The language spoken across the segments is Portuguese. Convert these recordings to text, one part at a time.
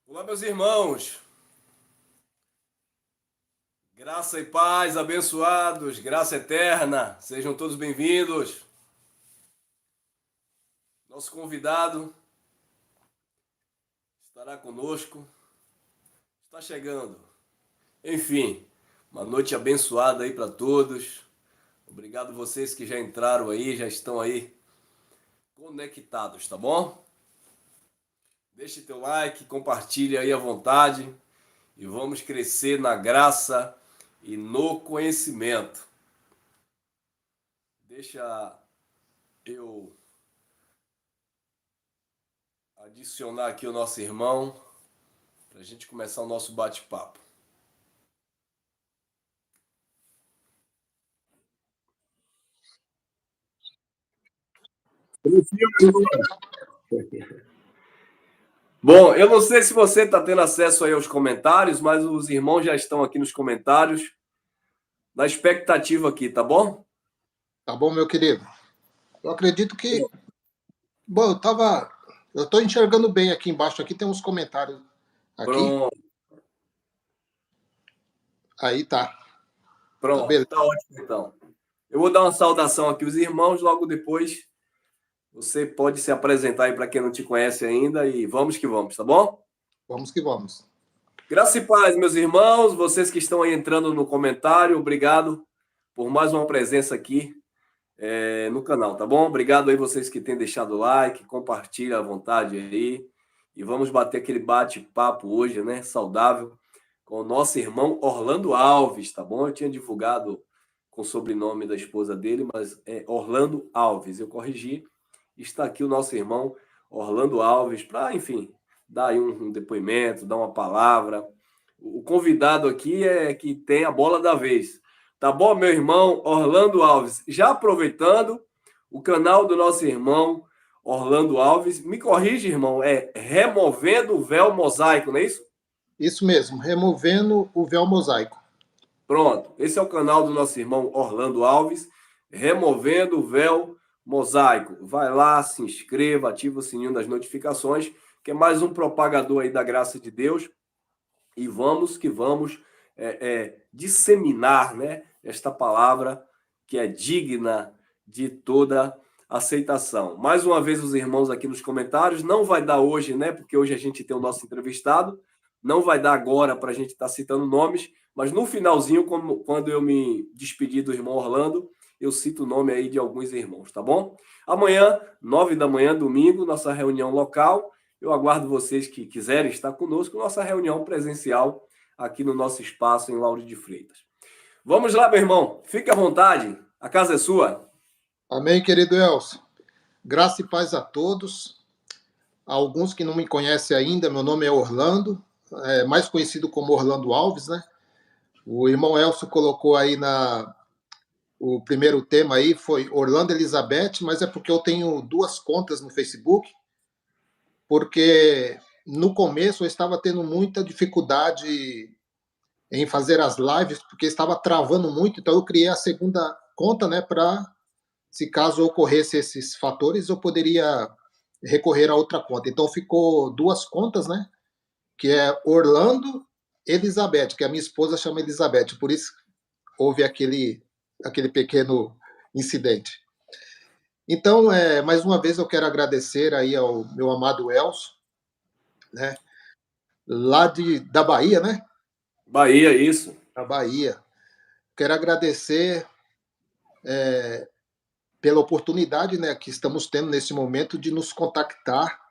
Olá, meus irmãos. Graça e paz, abençoados, graça eterna. Sejam todos bem-vindos. Nosso convidado estará conosco. Está chegando. Enfim, uma noite abençoada aí para todos. Obrigado vocês que já entraram aí, já estão aí conectados, tá bom? Deixe teu like, compartilhe aí à vontade e vamos crescer na graça e no conhecimento. Deixa eu adicionar aqui o nosso irmão para a gente começar o nosso bate-papo. Bom, eu não sei se você está tendo acesso aí aos comentários, mas os irmãos já estão aqui nos comentários, na expectativa aqui, tá bom? Tá bom, meu querido? Eu acredito que. Bom, eu tô enxergando bem aqui embaixo. Aqui tem uns comentários. Aqui. Pronto, Aí tá. Tá pronto, beleza. tá ótimo então. Eu vou dar uma saudação aqui aos irmãos, logo depois você pode se apresentar aí para quem não te conhece ainda e vamos que vamos, tá bom? Vamos que vamos. Graça e paz, meus irmãos, vocês que estão aí entrando no comentário, obrigado por mais uma presença aqui no canal, tá bom? Obrigado aí vocês que têm deixado o like, compartilha à vontade aí. E vamos bater aquele bate-papo hoje, né? Saudável, com o nosso irmão Orlando Alves, tá bom? Eu tinha divulgado com o sobrenome da esposa dele, mas é Orlando Alves. Eu corrigi. Está aqui o nosso irmão Orlando Alves para, enfim, dar aí um depoimento, dar uma palavra. O convidado aqui é que tem a bola da vez. Tá bom, meu irmão Orlando Alves? Já aproveitando o canal do nosso irmão Orlando Alves, me corrige, irmão, é Removendo o Véu Mosaico, não é isso? Isso mesmo, removendo o véu mosaico. Pronto, esse é o canal do nosso irmão Orlando Alves, Removendo o Véu Mosaico. Vai lá, se inscreva, ativa o sininho das notificações, que é mais um propagador aí da graça de Deus. E vamos que vamos disseminar, né, esta palavra que é digna de toda aceitação. Mais uma vez, os irmãos aqui nos comentários, não vai dar hoje, né, porque hoje a gente tem o nosso entrevistado, não vai dar agora para a gente estar citando nomes, mas no finalzinho, quando eu me despedir do irmão Orlando, eu cito o nome aí de alguns irmãos, tá bom? Amanhã, 9 da manhã, domingo, nossa reunião local. Eu aguardo vocês que quiserem estar conosco, nossa reunião presencial aqui no nosso espaço em Lauro de Freitas. Vamos lá, meu irmão. Fique à vontade. A casa é sua. Amém, querido Elcio. Graça e paz a todos. Alguns que não me conhecem ainda, meu nome é Orlando, mais conhecido como Orlando Alves, né? O irmão Elcio colocou aí o primeiro tema aí foi Orlando Elizabeth, mas é porque eu tenho duas contas no Facebook, porque no começo eu estava tendo muita dificuldade em fazer as lives, porque estava travando muito, então eu criei a segunda conta, né, para, se caso ocorresse esses fatores, eu poderia recorrer a outra conta. Então ficou duas contas, né, que é Orlando Elizabeth, que a minha esposa chama Elizabeth, por isso houve aquele pequeno incidente. Então, mais uma vez eu quero agradecer aí ao meu amado Elcio, né, lá da Bahia, né? Bahia, isso. Da Bahia. Quero agradecer pela oportunidade, né, que estamos tendo nesse momento de nos contactar.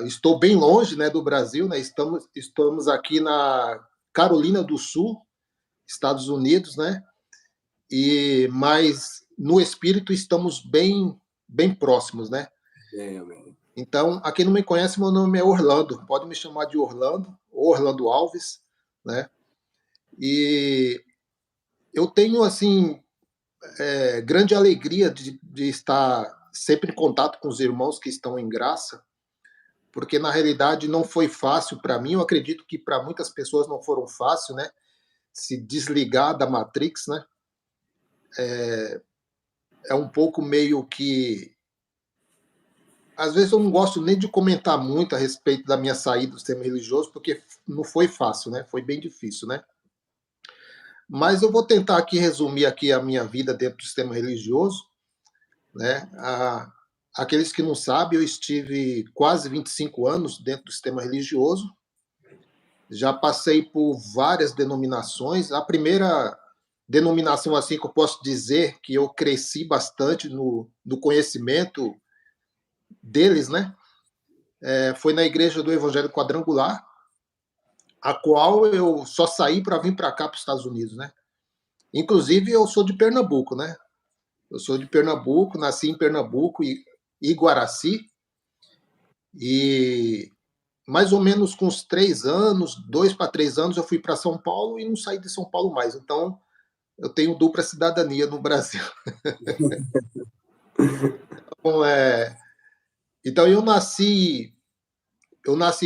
Estou bem longe, né, do Brasil, né? Estamos aqui na Carolina do Sul, Estados Unidos, né? Mas no espírito estamos bem próximos, né? Amém. Então, a quem não me conhece, meu nome é Orlando. Pode me chamar de Orlando, Orlando Alves, né? E eu tenho assim grande alegria de estar sempre em contato com os irmãos que estão em graça, porque na realidade não foi fácil para mim. Eu acredito que para muitas pessoas não foram fácil, né? Se desligar da Matrix, né? É um pouco meio que às vezes eu não gosto nem de comentar muito a respeito da minha saída do sistema religioso, porque não foi fácil, né? Foi bem difícil, né? Mas eu vou tentar aqui resumir aqui a minha vida dentro do sistema religioso, né? Aqueles que não sabem, eu estive quase 25 anos dentro do sistema religioso, já passei por várias denominações. A primeira denominação assim que eu posso dizer que eu cresci bastante no conhecimento deles, né? Foi na Igreja do Evangelho Quadrangular, a qual eu só saí para vir para cá, para os Estados Unidos, né? Inclusive, eu sou de Pernambuco, né? Eu sou de Pernambuco, nasci em Pernambuco, e Guaraci, e mais ou menos com uns 3 anos, 2 para 3 anos, eu fui para São Paulo e não saí de São Paulo mais. Então, eu tenho dupla cidadania no Brasil. Então, então eu nasci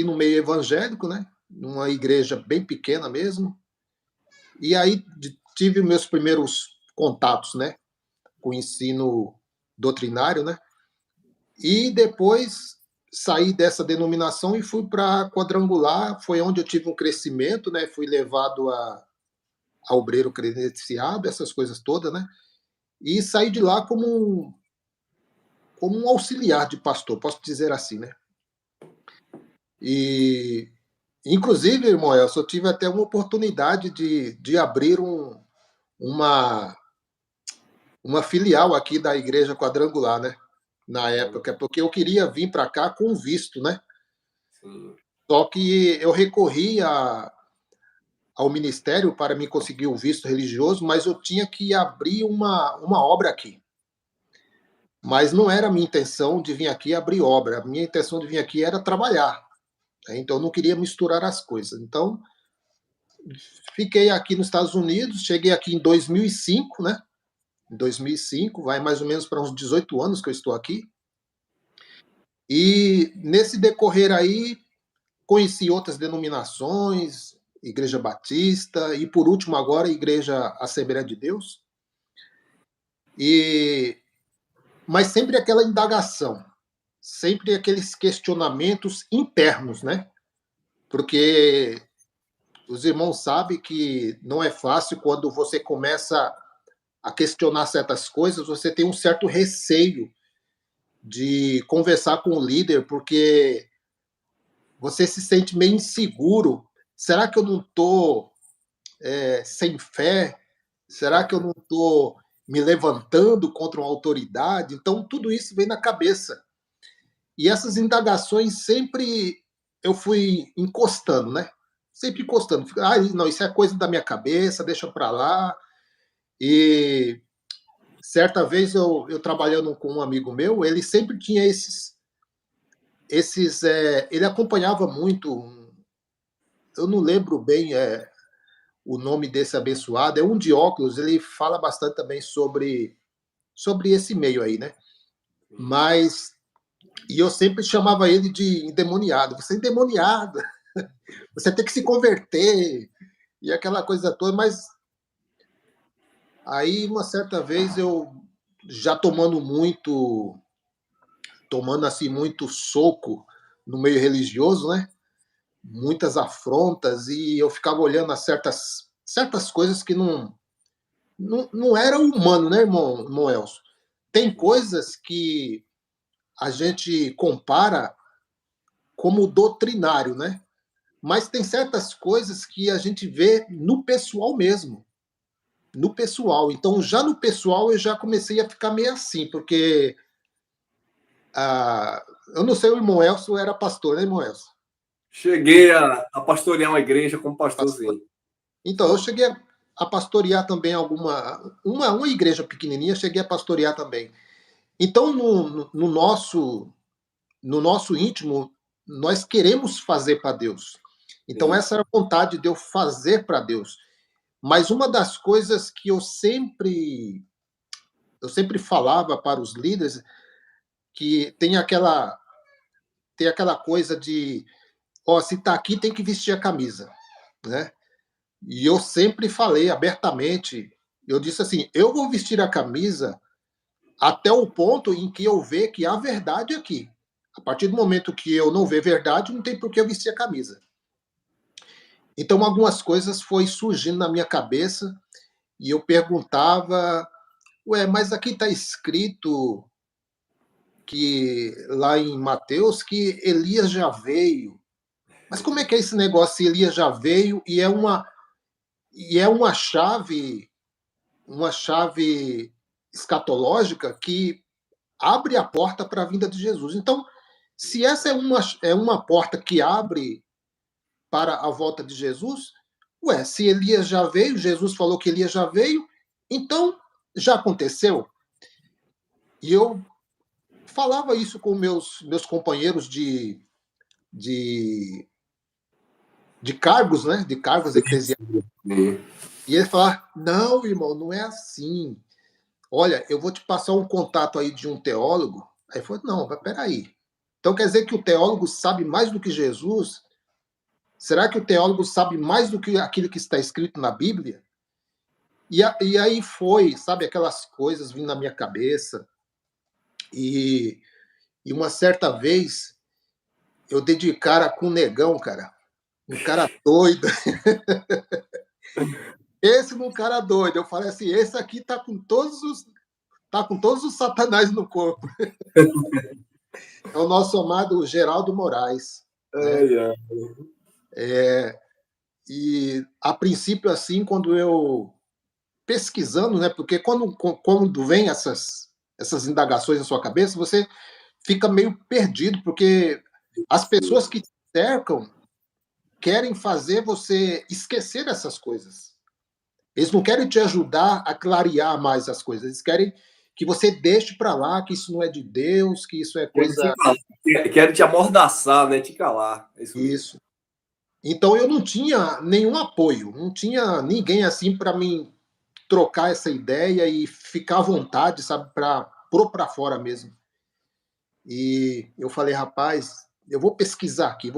no meio evangélico, né? Numa igreja bem pequena mesmo. E aí tive meus primeiros contatos, né? Com o ensino doutrinário, né? E depois saí dessa denominação e fui para Quadrangular, foi onde eu tive um crescimento, né? Fui levado a obreiro credenciado, essas coisas todas, né? E saí de lá como um auxiliar de pastor, posso dizer assim, né? E, inclusive, irmão Elcio, eu tive até uma oportunidade de abrir uma filial aqui da Igreja Quadrangular, né? Na época, porque eu queria vir para cá com visto, né? Sim. Só que eu recorri ao ministério para me conseguir o visto religioso, mas eu tinha que abrir uma obra aqui. Mas não era a minha intenção de vir aqui abrir obra. A minha intenção de vir aqui era trabalhar. Né? Então, eu não queria misturar as coisas. Então, fiquei aqui nos Estados Unidos, cheguei aqui em 2005, né? Em 2005, vai mais ou menos para uns 18 anos que eu estou aqui. E nesse decorrer aí, conheci outras denominações, Igreja Batista e, por último, agora, a Igreja Assembleia de Deus. Mas sempre aquela indagação, sempre aqueles questionamentos internos, né? Porque os irmãos sabem que não é fácil quando você começa a questionar certas coisas, você tem um certo receio de conversar com o líder, porque você se sente meio inseguro. Será que eu não estou sem fé? Será que eu não estou me levantando contra uma autoridade? Então, tudo isso vem na cabeça. E essas indagações sempre eu fui encostando, né? Sempre encostando. Ah, não, isso é coisa da minha cabeça, deixa para lá. E certa vez eu trabalhando com um amigo meu, ele sempre tinha ele acompanhava muito, eu não lembro bem o nome desse abençoado, é um de óculos, ele fala bastante também sobre esse meio aí, né? Mas, e eu sempre chamava ele de endemoniado. Você é endemoniado, você tem que se converter, e aquela coisa toda, mas aí uma certa vez eu já tomando assim muito soco no meio religioso, né? Muitas afrontas, e eu ficava olhando a certas coisas que não era humano, né, irmão Elcio? Tem coisas que a gente compara como doutrinário, né? Mas tem certas coisas que a gente vê no pessoal mesmo. No pessoal. Então, já no pessoal, eu já comecei a ficar meio assim, porque eu não sei, o irmão Elcio era pastor, né, irmão Elcio? Cheguei a pastorear uma igreja como Pastor. pastorzinho. Então, eu cheguei a pastorear também uma igreja pequenininha, cheguei a pastorear também. Então, no nosso íntimo, nós queremos fazer para Deus. Então, essa era a vontade de eu fazer para Deus. Mas uma das coisas que eu sempre falava para os líderes, que tem aquela coisa de, se está aqui, tem que vestir a camisa, né? E eu sempre falei abertamente, eu disse assim, eu vou vestir a camisa até o ponto em que eu ver que há verdade aqui. A partir do momento que eu não ver verdade, não tem por que eu vestir a camisa. Então, algumas coisas foi surgindo na minha cabeça e eu perguntava, ué, mas aqui está escrito que lá em Mateus que Elias já veio. Mas como é que é esse negócio se Elias já veio e é uma chave escatológica que abre a porta para a vinda de Jesus. Então, se essa é uma porta que abre para a volta de Jesus, ué, se Elias já veio, Jesus falou que Elias já veio, então já aconteceu. E eu falava isso com meus companheiros de, de cargos, né? De cargos eclesiásticos. E ele falava, não, irmão, não é assim. Olha, eu vou te passar um contato aí de um teólogo. Aí falou, não, mas peraí. Então quer dizer que o teólogo sabe mais do que Jesus? Será que o teólogo sabe mais do que aquilo que está escrito na Bíblia? E aí foi, sabe, aquelas coisas vindo na minha cabeça. E uma certa vez eu dei de cara com um negão, cara. Um cara doido. Esse um cara doido. Eu falei assim, esse aqui tá com todos os satanás no corpo. É o nosso amado Geraldo Moraes. Né? E a princípio, assim, quando eu pesquisando, né? Porque quando vem essas indagações na sua cabeça, você fica meio perdido, porque as pessoas que te cercam querem fazer você esquecer dessas coisas. Eles não querem te ajudar a clarear mais as coisas, eles querem que você deixe para lá, que isso não é de Deus, que isso é coisa... Quero te amordaçar, né? Te calar. É isso. Então eu não tinha nenhum apoio, não tinha ninguém assim para mim trocar essa ideia e ficar à vontade, sabe, para pôr para fora mesmo. E eu falei, rapaz, eu vou pesquisar aqui,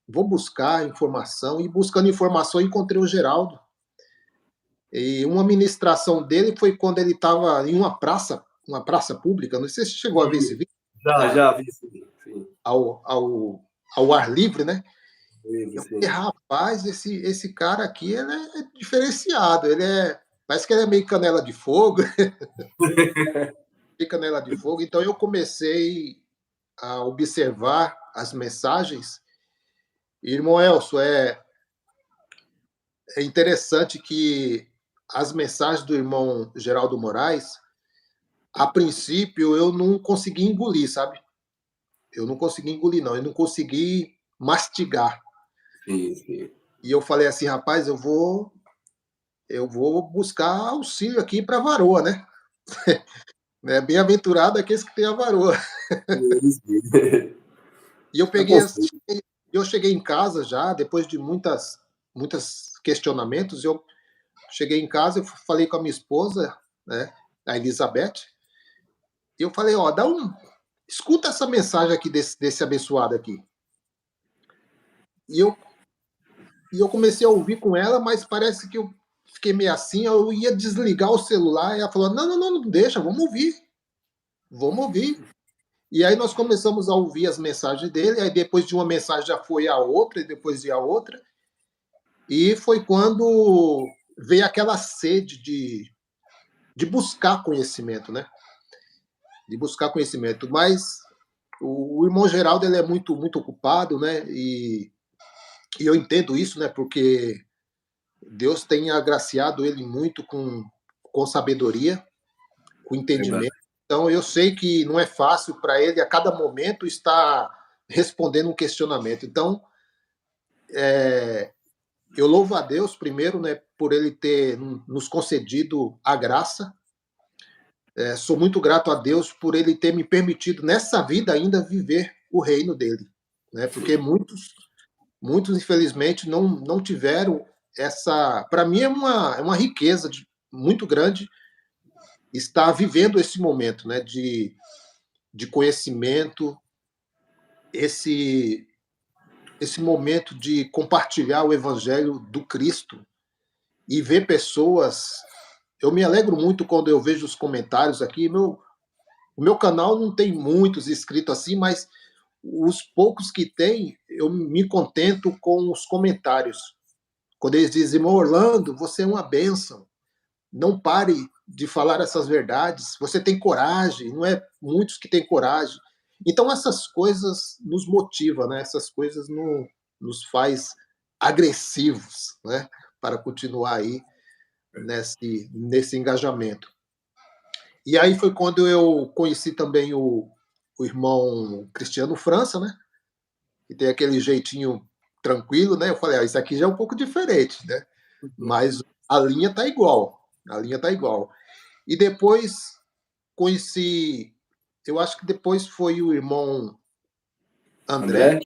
vou buscar informação, e buscando informação encontrei o Geraldo. E uma ministração dele foi quando ele estava em uma praça pública, não sei se você chegou a ver esse vídeo. Já vi, sim. Ao ar livre, né? Eu falei, rapaz, esse cara aqui, ele é diferenciado, parece que ele é meio canela de fogo. Canela de fogo. Então eu comecei a observar as mensagens. E, irmão Elcio, é interessante que as mensagens do irmão Geraldo Moraes, a princípio, eu não consegui engolir, sabe? Eu não consegui engolir, não. Eu não consegui mastigar. Sim. E eu falei assim, rapaz, eu vou buscar auxílio aqui para a varoa, né? Bem-aventurado aqueles que têm a varoa. E eu cheguei em casa já, depois de muitos questionamentos, eu cheguei em casa, eu falei com a minha esposa, né, a Elizabeth, e eu falei, ó, escuta essa mensagem aqui desse abençoado aqui. E eu comecei a ouvir com ela, mas parece que eu fiquei meio assim, eu ia desligar o celular, e ela falou, não deixa, vamos ouvir. E aí nós começamos a ouvir as mensagens dele, aí depois de uma mensagem já foi a outra, e depois de a outra, e foi quando veio aquela sede de buscar conhecimento, né? De buscar conhecimento. Mas o irmão Geraldo, ele é muito, muito ocupado, né? E eu entendo isso, né? Porque Deus tem agraciado ele muito com sabedoria, com entendimento. Então, eu sei que não é fácil para ele, a cada momento, estar respondendo um questionamento. Então, eu louvo a Deus, primeiro, né, por ele ter nos concedido a graça. Sou muito grato a Deus por ele ter me permitido, nessa vida ainda, viver o reino dele. Né, porque muitos, infelizmente, não tiveram essa... Para mim, é uma riqueza muito grande estar vivendo esse momento, né, de conhecimento, esse momento de compartilhar o evangelho do Cristo e ver pessoas... Eu me alegro muito quando eu vejo os comentários aqui, o meu canal não tem muitos inscritos assim, mas os poucos que tem, eu me contento com os comentários. Quando eles dizem, irmão Orlando, você é uma bênção, não pare de falar essas verdades, você tem coragem, não é muitos que têm coragem. Então essas coisas nos motivam, né? Essas coisas nos faz agressivos, né? Para continuar aí nesse engajamento. E aí foi quando eu conheci também o irmão Cristiano França, né? Que tem aquele jeitinho tranquilo, né? Eu falei, isso aqui já é um pouco diferente, né? Mas a linha tá igual, a linha tá igual. E depois conheci, eu acho que depois foi o irmão André.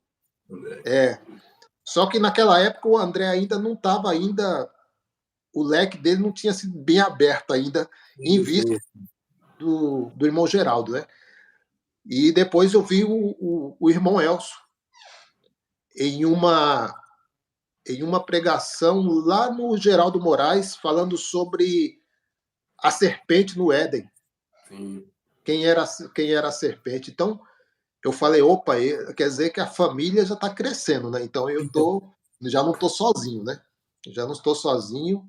André? É, só que naquela época o André ainda não estava ainda, o leque dele não tinha sido bem aberto ainda em Sim, vista sim. do irmão Geraldo, né? E depois eu vi o irmão Elcio em uma pregação lá no Geraldo Moraes, falando sobre a serpente no Éden. Sim. Quem era a serpente. Então, eu falei, opa, quer dizer que a família já está crescendo, né? Então, já não estou sozinho, né? Já não estou sozinho.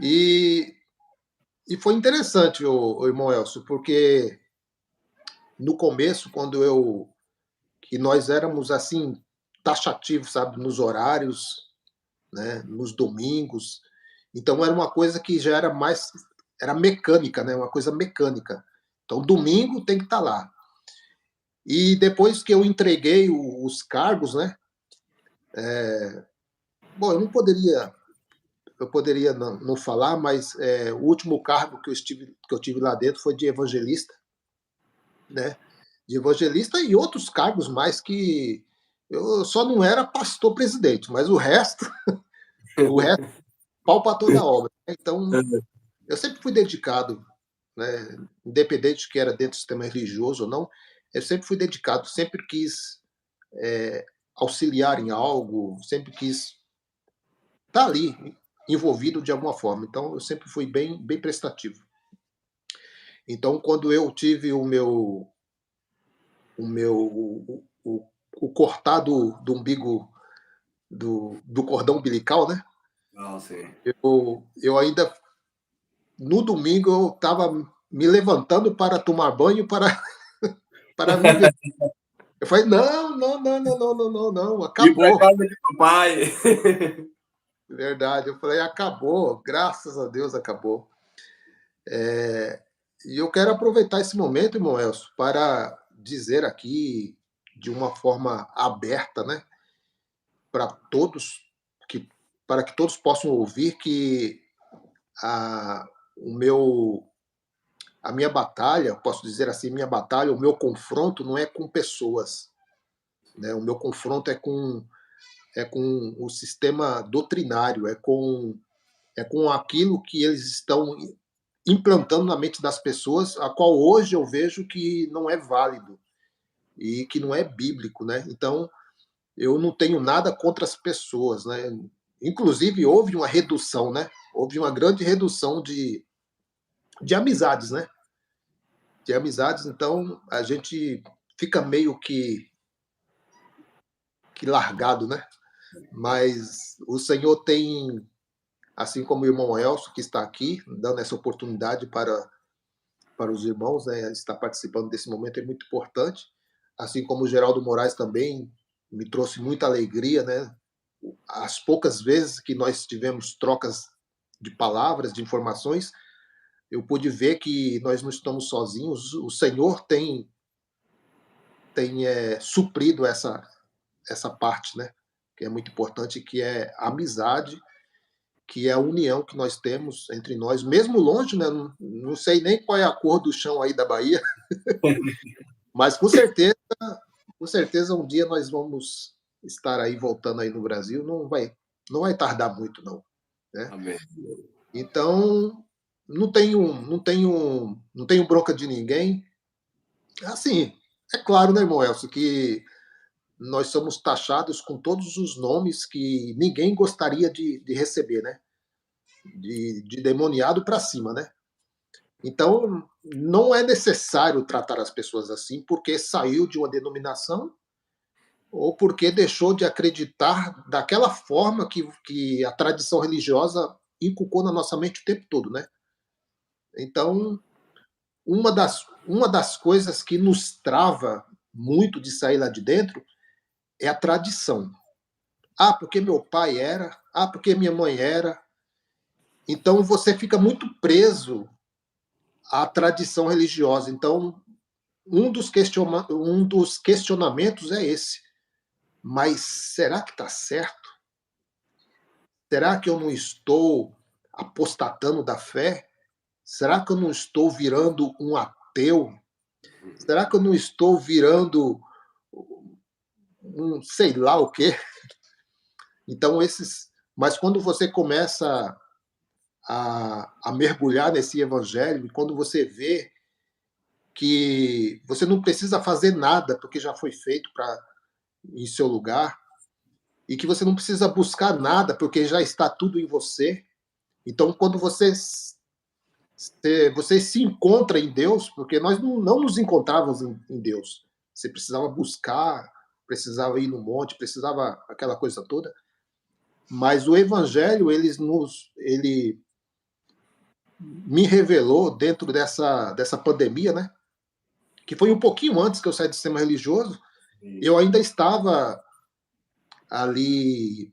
E foi interessante, o irmão Elcio, porque no começo, que nós éramos assim, taxativos, sabe, nos horários, né, nos domingos. Então era uma coisa que já era mecânica, né, uma coisa mecânica. Então domingo tem que estar lá. E depois que eu entreguei os cargos, né, bom, eu poderia não falar, mas o último cargo que eu tive lá dentro foi de evangelista, né, de evangelista e outros cargos mais que eu só não era pastor presidente, mas o resto pau para toda obra. Então eu sempre fui dedicado, né, independente de que era dentro do sistema religioso ou não, eu sempre fui dedicado, sempre quis auxiliar em algo, sempre quis estar ali, envolvido de alguma forma. Então, eu sempre fui bem, bem prestativo. Então, quando eu tive o cortado do umbigo, do cordão umbilical, né? Ah, sim. Eu ainda, no domingo, eu estava me levantando para tomar banho, para me ver. Eu falei, não, não, não, não, não, não, não, não, Ir para acabou. casa do pai. Verdade. Eu falei, acabou, graças a Deus acabou. E eu quero aproveitar esse momento, irmão Elcio, para dizer aqui de uma forma aberta, né, para todos, que, para que todos possam ouvir que a, o meu, a minha batalha, posso dizer assim, minha batalha, o meu confronto não é com pessoas, né? O meu confronto é com o sistema doutrinário, é com aquilo que eles estão implantando na mente das pessoas, a qual hoje eu vejo que não é válido e que não é bíblico, né? Então, eu não tenho nada contra as pessoas, né? Inclusive, houve uma redução, né? Houve uma grande redução de amizades, né? De amizades, então a gente fica meio que largado, né? Mas o Senhor tem, assim como o irmão Elcio, que está aqui, dando essa oportunidade para os irmãos, né, estar participando desse momento é muito importante. Assim como o Geraldo Moraes também me trouxe muita alegria, né? As poucas vezes que nós tivemos trocas de palavras, de informações, eu pude ver que nós não estamos sozinhos. O Senhor tem suprido essa parte, né? Que é muito importante, que é a amizade, que é a união que nós temos entre nós, mesmo longe, né? Não sei nem qual é a cor do chão aí da Bahia, mas com certeza um dia nós vamos estar aí voltando aí no Brasil, não vai tardar muito não, né? Amém. Então não tenho bronca de ninguém. Assim, é claro, né, irmão Elcio, que nós somos taxados com todos os nomes que ninguém gostaria de receber, né? De demoniado para cima, né? Então, não é necessário tratar as pessoas assim porque saiu de uma denominação ou porque deixou de acreditar daquela forma que a tradição religiosa inculcou na nossa mente o tempo todo, né? Então, uma das coisas que nos trava muito de sair lá de dentro é a tradição. Ah, porque meu pai era, ah, porque minha mãe era. Então, você fica muito preso à tradição religiosa. Então, um dos questionamentos é esse. Mas será que está certo? Será que eu não estou apostatando da fé? Será que eu não estou virando um ateu? Será que eu não estou virando um sei lá o quê? Então, esses. Mas quando você começa a mergulhar nesse evangelho, e quando você vê que você não precisa fazer nada, porque já foi feito em seu lugar, e que você não precisa buscar nada, porque já está tudo em você. Então, quando você se encontra em Deus, porque nós não nos encontrávamos em Deus. Você precisava buscar, precisava ir no monte, precisava aquela coisa toda. Mas o Evangelho, ele me revelou dentro dessa pandemia, né? Que foi um pouquinho antes que eu saí do sistema religioso. Eu ainda estava ali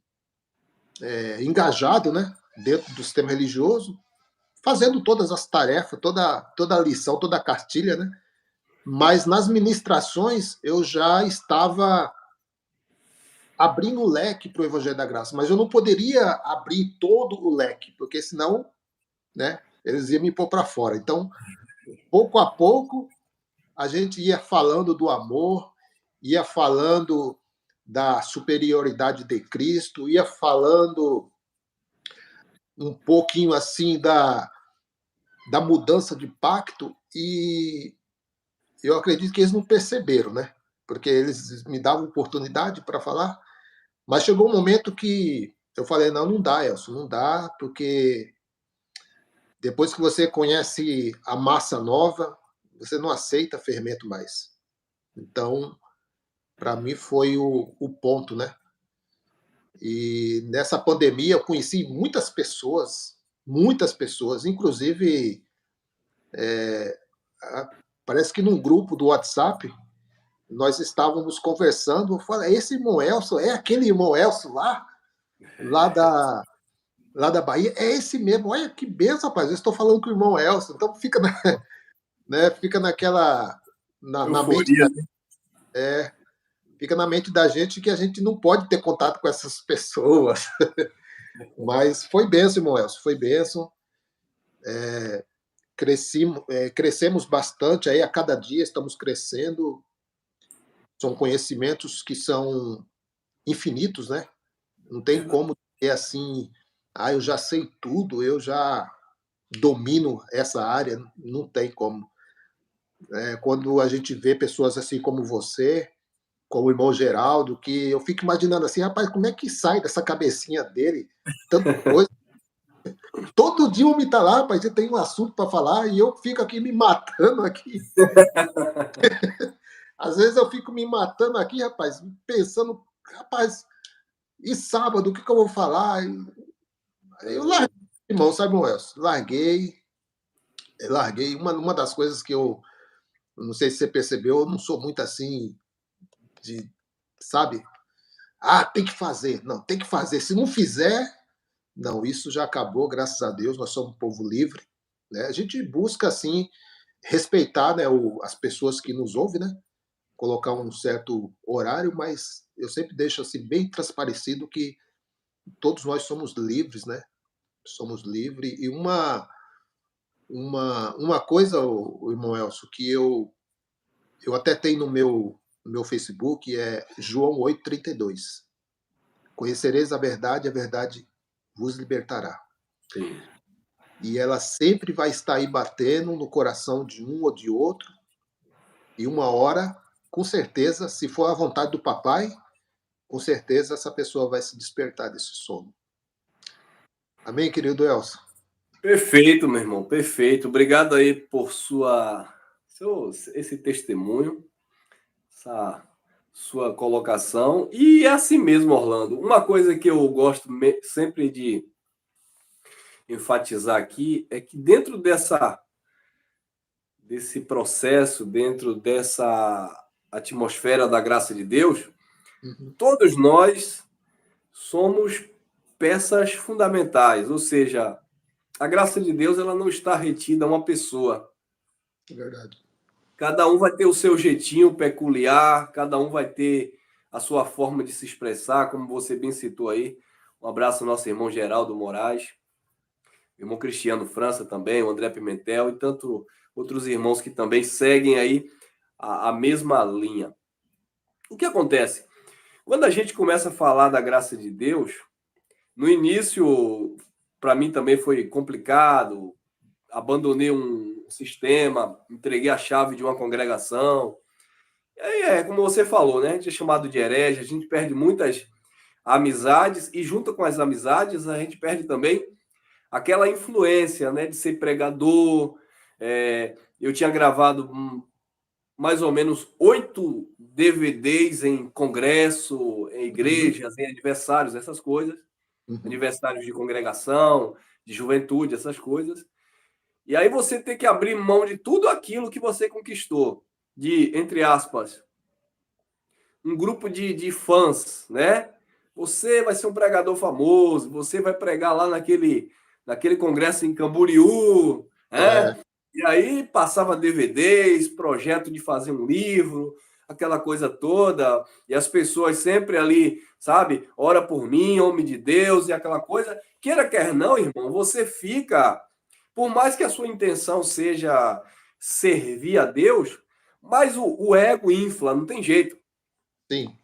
engajado, né? Dentro do sistema religioso, fazendo todas as tarefas, toda a lição, toda a cartilha, né? Mas nas ministrações eu já estava abrindo o leque para o Evangelho da Graça, mas eu não poderia abrir todo o leque, porque senão, né, eles iam me pôr para fora. Então, pouco a pouco, a gente ia falando do amor, ia falando da superioridade de Cristo, ia falando um pouquinho assim da mudança de pacto, e eu acredito que eles não perceberam, né? Porque eles me davam oportunidade para falar, mas chegou um momento que eu falei, não dá, Elcio, não dá, porque depois que você conhece a massa nova, você não aceita fermento mais. Então, para mim foi o ponto, né? E nessa pandemia eu conheci muitas pessoas, inclusive parece que num grupo do WhatsApp nós estávamos conversando, eu falei, esse irmão Elcio, é aquele irmão Elcio lá da Bahia, é esse mesmo, olha que benção, rapaz, eu estou falando com o irmão Elcio, então fica, né, fica naquela, na mente, Euforia. fica na mente da gente que a gente não pode ter contato com essas pessoas, mas foi benção, irmão Elcio, foi benção, crescemos bastante, aí a cada dia estamos crescendo, são conhecimentos que são infinitos, né? Não tem como ter assim, eu já sei tudo, eu já domino essa área, não tem como. Quando a gente vê pessoas assim como você, como o irmão Geraldo, que eu fico imaginando assim, rapaz, como é que sai dessa cabecinha dele tanta coisa? Todo dia o homem tá lá, rapaz, ele tem um assunto para falar e eu fico aqui me matando aqui. Às vezes eu fico me matando aqui, rapaz, pensando, rapaz, e sábado, o que eu vou falar? Eu larguei, irmão, sabe, Moelso? Larguei. Uma das coisas que eu não sei se você percebeu, eu não sou muito assim de, sabe? Tem que fazer. Não, tem que fazer. Se não fizer, não, isso já acabou, graças a Deus, nós somos um povo livre. Né? A gente busca, assim, respeitar, né, as pessoas que nos ouvem, né? Colocar um certo horário, mas eu sempre deixo assim bem transparecido que todos nós somos livres, né? Somos livres. E uma coisa, o irmão Elcio, que eu até tenho no meu Facebook, é João 8,32. Conhecereis a verdade vos libertará. Sim. E ela sempre vai estar aí batendo no coração de um ou de outro. E uma hora, com certeza, se for a vontade do papai, com certeza essa pessoa vai se despertar desse sono. Amém, querido Elcio? Perfeito, meu irmão, perfeito. Obrigado aí por esse testemunho, essa sua colocação. E é assim mesmo, Orlando. Uma coisa que eu gosto sempre de enfatizar aqui é que dentro desse processo, dentro dessa atmosfera da graça de Deus, Uhum. todos nós somos peças fundamentais, ou seja, a graça de Deus ela não está retida a uma pessoa. É verdade. Cada um vai ter o seu jeitinho peculiar, cada um vai ter a sua forma de se expressar, como você bem citou aí. Um abraço ao nosso irmão Geraldo Moraes, irmão Cristiano França também, o André Pimentel e tanto outros irmãos que também seguem aí a mesma linha. O que acontece? Quando a gente começa a falar da graça de Deus, no início, para mim também foi complicado, abandonei um sistema, entreguei a chave de uma congregação. E aí como você falou, né? A gente é chamado de herege, a gente perde muitas amizades e junto com as amizades a gente perde também aquela influência, né? De ser pregador. Eu tinha gravado mais ou menos 8 DVDs em congresso, em Uhum. igrejas, em aniversários, essas coisas. Uhum. Aniversários de congregação, de juventude, essas coisas. E aí você tem que abrir mão de tudo aquilo que você conquistou, de, entre aspas, um grupo de fãs, né? Você vai ser um pregador famoso, você vai pregar lá naquele congresso em Camboriú, É. né? E aí passava DVDs, projeto de fazer um livro, aquela coisa toda, e as pessoas sempre ali, sabe? Ora por mim, homem de Deus, e aquela coisa. Queira quer não, irmão, você fica, por mais que a sua intenção seja servir a Deus, mas o ego infla, não tem jeito. Sim.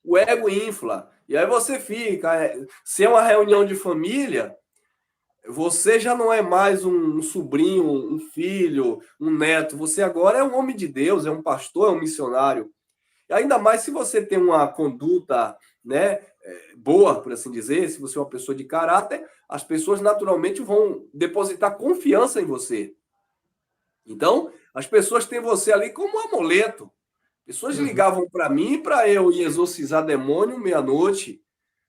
O ego infla. E aí você fica. Se é uma reunião de família, você já não é mais um sobrinho, um filho, um neto. Você agora é um homem de Deus, é um pastor, é um missionário. E ainda mais se você tem uma conduta, né, boa, por assim dizer, se você é uma pessoa de caráter, as pessoas naturalmente vão depositar confiança em você. Então, as pessoas têm você ali como um amuleto. Pessoas Uhum. ligavam para mim para eu ir exorcizar demônio meia-noite,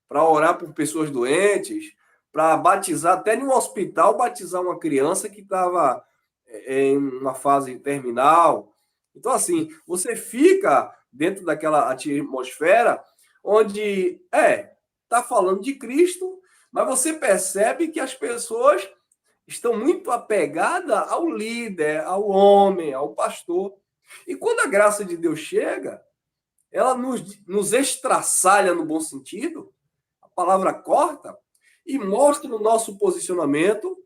para orar por pessoas doentes, para batizar, até em um hospital, batizar uma criança que estava em uma fase terminal. Então, assim, você fica dentro daquela atmosfera onde, está falando de Cristo, mas você percebe que as pessoas estão muito apegadas ao líder, ao homem, ao pastor. E quando a graça de Deus chega, ela nos estraçalha no bom sentido, a palavra corta, e mostra o nosso posicionamento,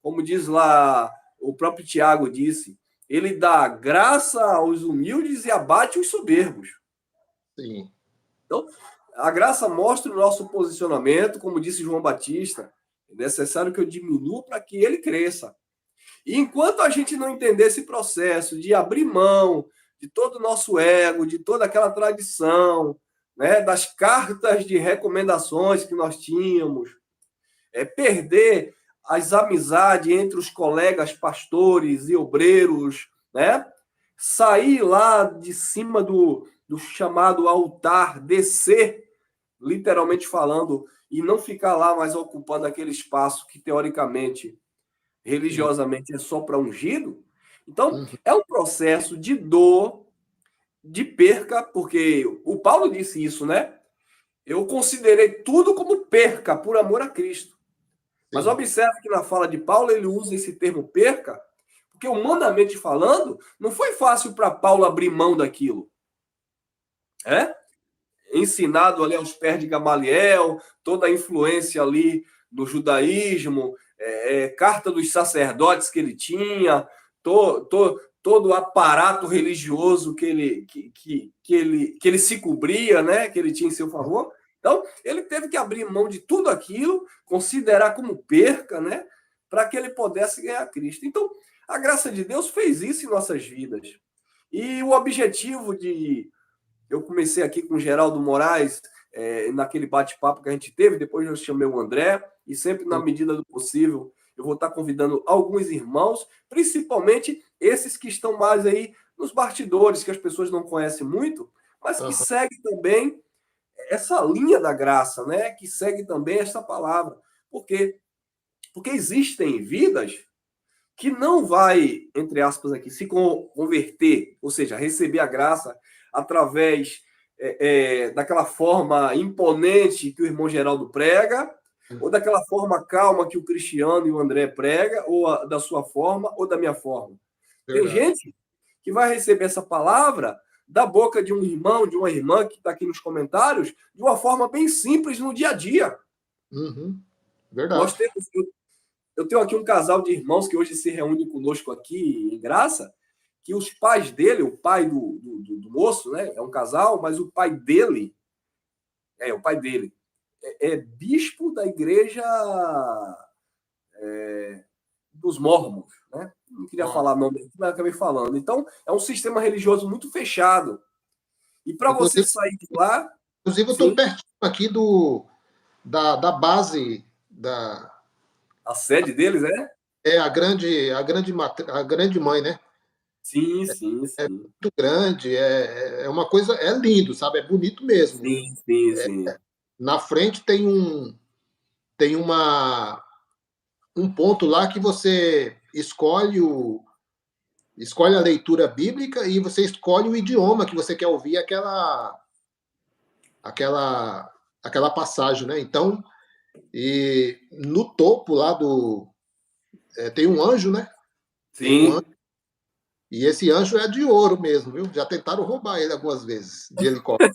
como diz lá o próprio Tiago disse, ele dá graça aos humildes e abate os soberbos. Sim. Então, a graça mostra o nosso posicionamento, como disse João Batista, é necessário que eu diminua para que ele cresça. E enquanto a gente não entender esse processo de abrir mão de todo o nosso ego, de toda aquela tradição, né, das cartas de recomendações que nós tínhamos, perder as amizades entre os colegas pastores e obreiros, né? Sair lá de cima do chamado altar, descer, literalmente falando, e não ficar lá mais ocupando aquele espaço que teoricamente Sim. religiosamente é só para ungido. Então, Uhum. é um processo de dor, de perca, porque o Paulo disse isso, né? Eu considerei tudo como perca por amor a Cristo. Mas Sim. observe que na fala de Paulo ele usa esse termo perca, porque humanamente falando, não foi fácil para Paulo abrir mão daquilo. É? Ensinado ali aos pés de Gamaliel, toda a influência ali do judaísmo, carta dos sacerdotes que ele tinha, todo o aparato religioso que ele se cobria, né, que ele tinha em seu favor. Então, ele teve que abrir mão de tudo aquilo, considerar como perca, né, para que ele pudesse ganhar Cristo. Então, a graça de Deus fez isso em nossas vidas. E o objetivo de eu comecei aqui com o Geraldo Moraes, naquele bate-papo que a gente teve, depois eu chamei o André, e sempre na Sim. medida do possível eu vou estar convidando alguns irmãos, principalmente esses que estão mais aí nos bastidores, que as pessoas não conhecem muito, mas que seguem também essa linha da graça, né? Que segue também essa palavra. Por quê? Porque existem vidas que não vai, entre aspas aqui, se converter, ou seja, receber a graça através daquela forma imponente que o irmão Geraldo prega, ou daquela forma calma que o Cristiano e o André prega, ou da sua forma, ou da minha forma. Tem gente que vai receber essa palavra da boca de um irmão, de uma irmã que está aqui nos comentários, de uma forma bem simples no dia a dia. Verdade. Eu tenho aqui um casal de irmãos que hoje se reúne conosco aqui em Graça, que os pais dele, o pai do moço, né, é um casal, mas o pai dele, é bispo da igreja dos Mormons, né? Não queria falar nome, mas acabei falando. Então, é um sistema religioso muito fechado. E para você sair de lá... Inclusive, eu estou pertinho aqui da base da... A sede deles, é? É a grande mãe, né? Sim. É muito grande, é uma coisa, é lindo, sabe? É bonito mesmo. Sim. Na frente tem um ponto lá que você escolhe a leitura bíblica e você escolhe o idioma que você quer ouvir aquela passagem, né? Então, e no topo lá tem um anjo, né? Sim. Tem um anjo, e esse anjo é de ouro mesmo, viu? Já tentaram roubar ele algumas vezes, de helicóptero.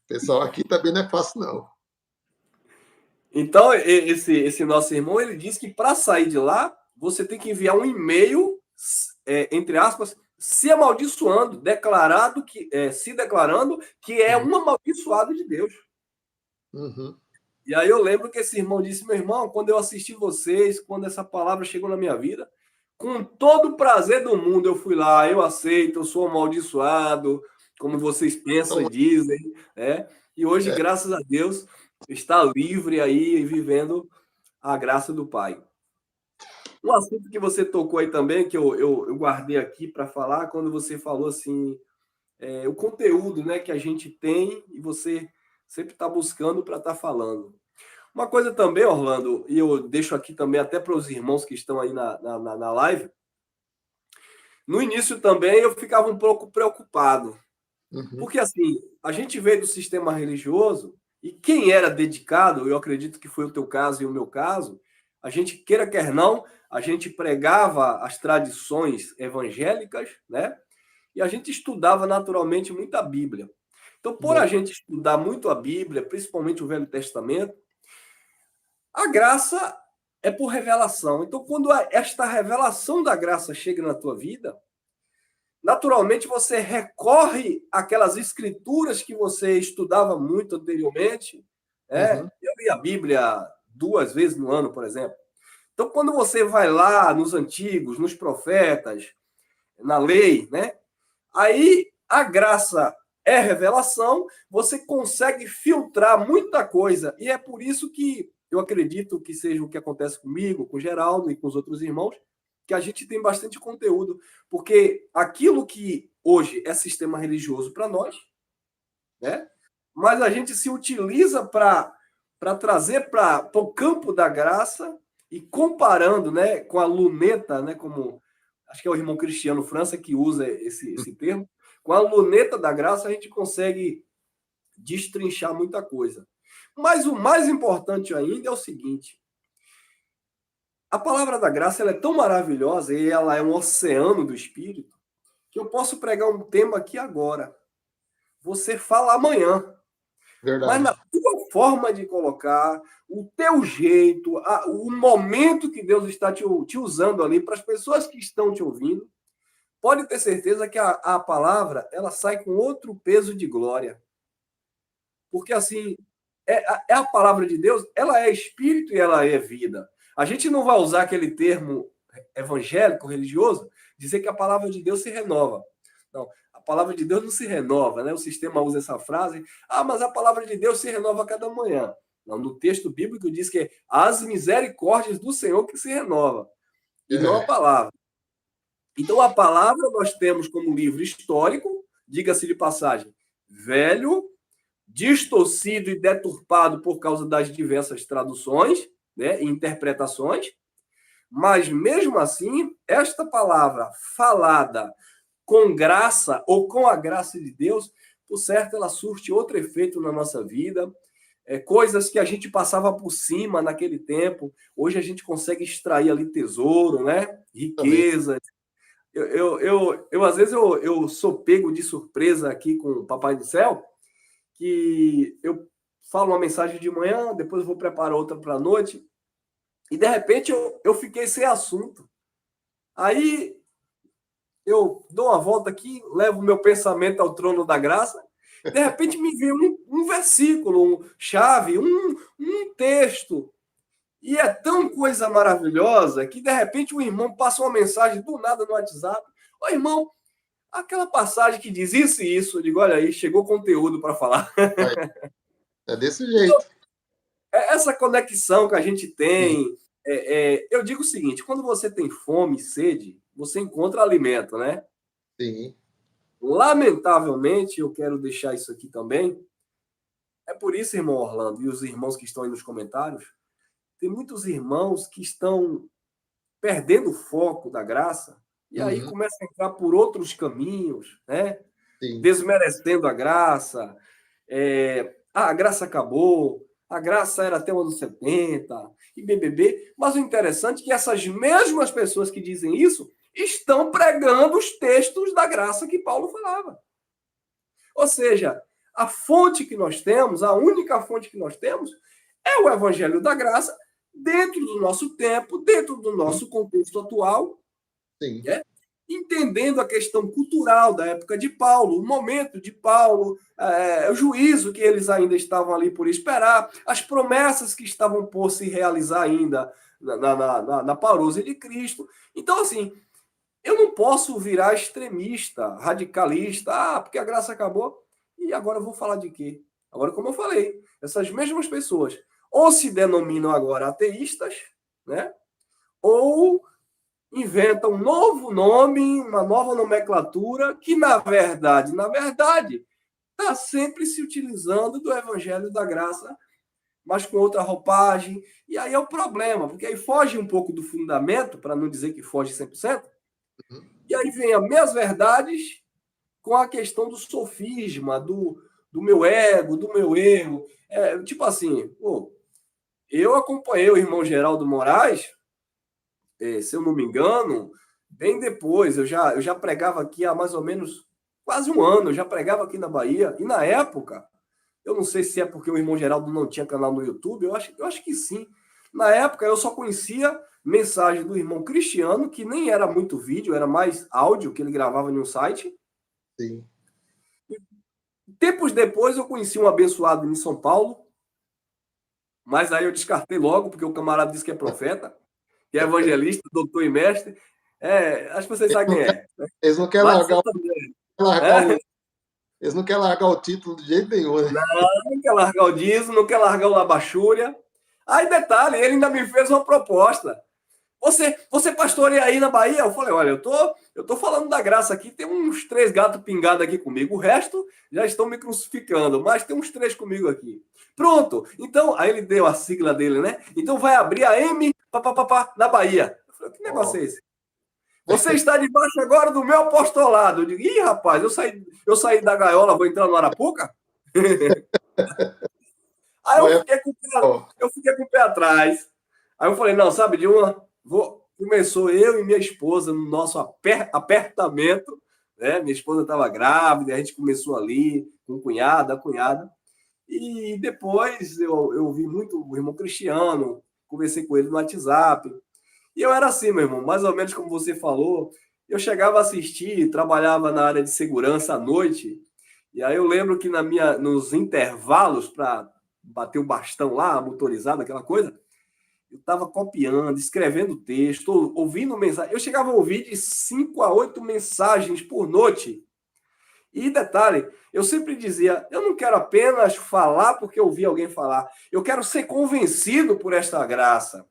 Pessoal aqui também não é fácil, não. Então, esse nosso irmão, ele diz que para sair de lá, você tem que enviar um e-mail, entre aspas, se amaldiçoando, se declarando que é um amaldiçoado de Deus. E aí eu lembro que esse irmão disse, meu irmão, quando eu assisti vocês, quando essa palavra chegou na minha vida, com todo o prazer do mundo eu fui lá, eu aceito, eu sou amaldiçoado, como vocês pensam e dizem, né? E hoje, graças a Deus, está livre aí, vivendo a graça do Pai. Um assunto que você tocou aí também, que eu guardei aqui para falar, quando você falou assim, o conteúdo, né, que a gente tem e você sempre está buscando para estar falando. Uma coisa também, Orlando, e eu deixo aqui também até para os irmãos que estão aí na live, no início também eu ficava um pouco preocupado, porque assim, a gente veio do sistema religioso e quem era dedicado, eu acredito que foi o teu caso e o meu caso, a gente, queira quer não, a gente pregava as tradições evangélicas, né? E a gente estudava naturalmente muito a Bíblia. Então, por a gente estudar muito a Bíblia, principalmente o Velho Testamento, a graça é por revelação. Então, quando esta revelação da graça chega na tua vida, naturalmente você recorre àquelas escrituras que você estudava muito anteriormente. Eu li a Bíblia 2 vezes no ano, por exemplo. Então, quando você vai lá nos antigos, nos profetas, na lei, né? Aí a graça é revelação, você consegue filtrar muita coisa. E é por isso que eu acredito que seja o que acontece comigo, com o Geraldo e com os outros irmãos, que a gente tem bastante conteúdo. Porque aquilo que hoje é sistema religioso para nós, né? Mas a gente se utiliza para trazer para o campo da graça e comparando, né, com a luneta, né, como acho que é o irmão Cristiano França que usa esse termo, com a luneta da graça a gente consegue destrinchar muita coisa. Mas o mais importante ainda é o seguinte: a palavra da graça ela é tão maravilhosa e ela é um oceano do Espírito que eu posso pregar um tema aqui agora. Você fala amanhã. Verdade. Mas na tua forma de colocar, o teu jeito, o momento que Deus está te usando ali para as pessoas que estão te ouvindo, pode ter certeza que a palavra ela sai com outro peso de glória. Porque assim, é a palavra de Deus, ela é espírito e ela é vida. A gente não vai usar aquele termo evangélico, religioso, dizer que a palavra de Deus se renova. Não, a palavra de Deus não se renova, né? O sistema usa essa frase, mas a palavra de Deus se renova a cada manhã. Não, no texto bíblico diz que é as misericórdias do Senhor que se renova, e não a palavra. Então, a palavra nós temos como livro histórico, diga-se de passagem, velho, distorcido e deturpado por causa das diversas traduções, né, e interpretações, mas mesmo assim, esta palavra falada com graça ou com a graça de Deus, por certo, ela surte outro efeito na nossa vida. Coisas que a gente passava por cima naquele tempo, hoje a gente consegue extrair ali tesouro, né? Riqueza. Às vezes, eu sou pego de surpresa aqui com o Papai do Céu, que eu falo uma mensagem de manhã, depois eu vou preparar outra para a noite, e de repente eu fiquei sem assunto. Aí eu dou uma volta aqui, levo o meu pensamento ao trono da graça, de repente me vem um versículo, chave, um texto. E é tão coisa maravilhosa que, de repente, o irmão passa uma mensagem do nada no WhatsApp. Ô, irmão, aquela passagem que diz isso e isso, eu digo, olha aí, chegou conteúdo para falar. É desse jeito. Essa conexão que a gente tem. Eu digo o seguinte, quando você tem fome e sede, você encontra alimento, né? Sim. Lamentavelmente, eu quero deixar isso aqui também. É por isso, irmão Orlando, e os irmãos que estão aí nos comentários, tem muitos irmãos que estão perdendo o foco da graça e aí começam a entrar por outros caminhos, né? Sim. Desmerecendo a graça. A graça acabou, a graça era até o ano 70, e BBB. Mas o interessante é que essas mesmas pessoas que dizem isso estão pregando os textos da graça que Paulo falava. Ou seja, a fonte que nós temos, a única fonte que nós temos, é o Evangelho da Graça, dentro do nosso tempo, dentro do nosso contexto atual, né? Entendendo a questão cultural da época de Paulo, o momento de Paulo, o juízo que eles ainda estavam ali por esperar, as promessas que estavam por se realizar ainda na parousia de Cristo. Então, assim, eu não posso virar extremista, radicalista, porque a graça acabou, e agora eu vou falar de quê? Agora, como eu falei, essas mesmas pessoas ou se denominam agora ateístas, né? Ou inventam um novo nome, uma nova nomenclatura, que, na verdade, está sempre se utilizando do Evangelho da Graça, mas com outra roupagem. E aí é o problema, porque aí foge um pouco do fundamento, para não dizer que foge 100%, e aí vem as meias verdades com a questão do sofisma, do meu ego, do meu erro. Tipo assim, eu acompanhei o irmão Geraldo Moraes, se eu não me engano, bem depois. Eu já pregava aqui há mais ou menos quase um ano, eu já pregava aqui na Bahia, e na época, eu não sei se é porque o irmão Geraldo não tinha canal no YouTube, eu acho que sim. Na época, eu só conhecia mensagem do irmão Cristiano, que nem era muito vídeo, era mais áudio que ele gravava em um site. Sim. Tempos depois, eu conheci um abençoado em São Paulo, mas aí eu descartei logo, porque o camarada disse que é profeta, que é evangelista, doutor e mestre. Acho que vocês sabem quem é. Eles não querem eles não querem largar o título de jeito nenhum, né? Não quer largar o dízimo, não quer largar o labachúria. Aí, detalhe, ele ainda me fez uma proposta. Você pastoreia aí na Bahia? Eu falei, olha, eu tô falando da graça aqui, tem uns 3 gatos pingados aqui comigo, o resto já estão me crucificando, mas tem uns 3 comigo aqui. Pronto, então, aí ele deu a sigla dele, né? Então vai abrir a M na Bahia. Eu falei, que negócio é esse? Você está debaixo agora do meu apostolado. Eu digo, ih, rapaz, eu saí da gaiola, vou entrar no Arapuca? Aí eu fiquei com o pé atrás. Aí eu falei, não, sabe de uma? Começou eu e minha esposa no nosso apertamento, né? Minha esposa estava grávida, a gente começou ali com a cunhada. E depois eu vi muito o irmão Cristiano, conversei com ele no WhatsApp. E eu era assim, meu irmão, mais ou menos como você falou. Eu chegava a assistir, trabalhava na área de segurança à noite. E aí eu lembro que nos intervalos para bater o bastão lá, motorizado, aquela coisa, eu estava copiando, escrevendo texto, ouvindo mensagem. Eu chegava a ouvir de 5 a 8 mensagens por noite. E detalhe, eu sempre dizia, eu não quero apenas falar porque eu ouvi alguém falar, eu quero ser convencido por esta graça.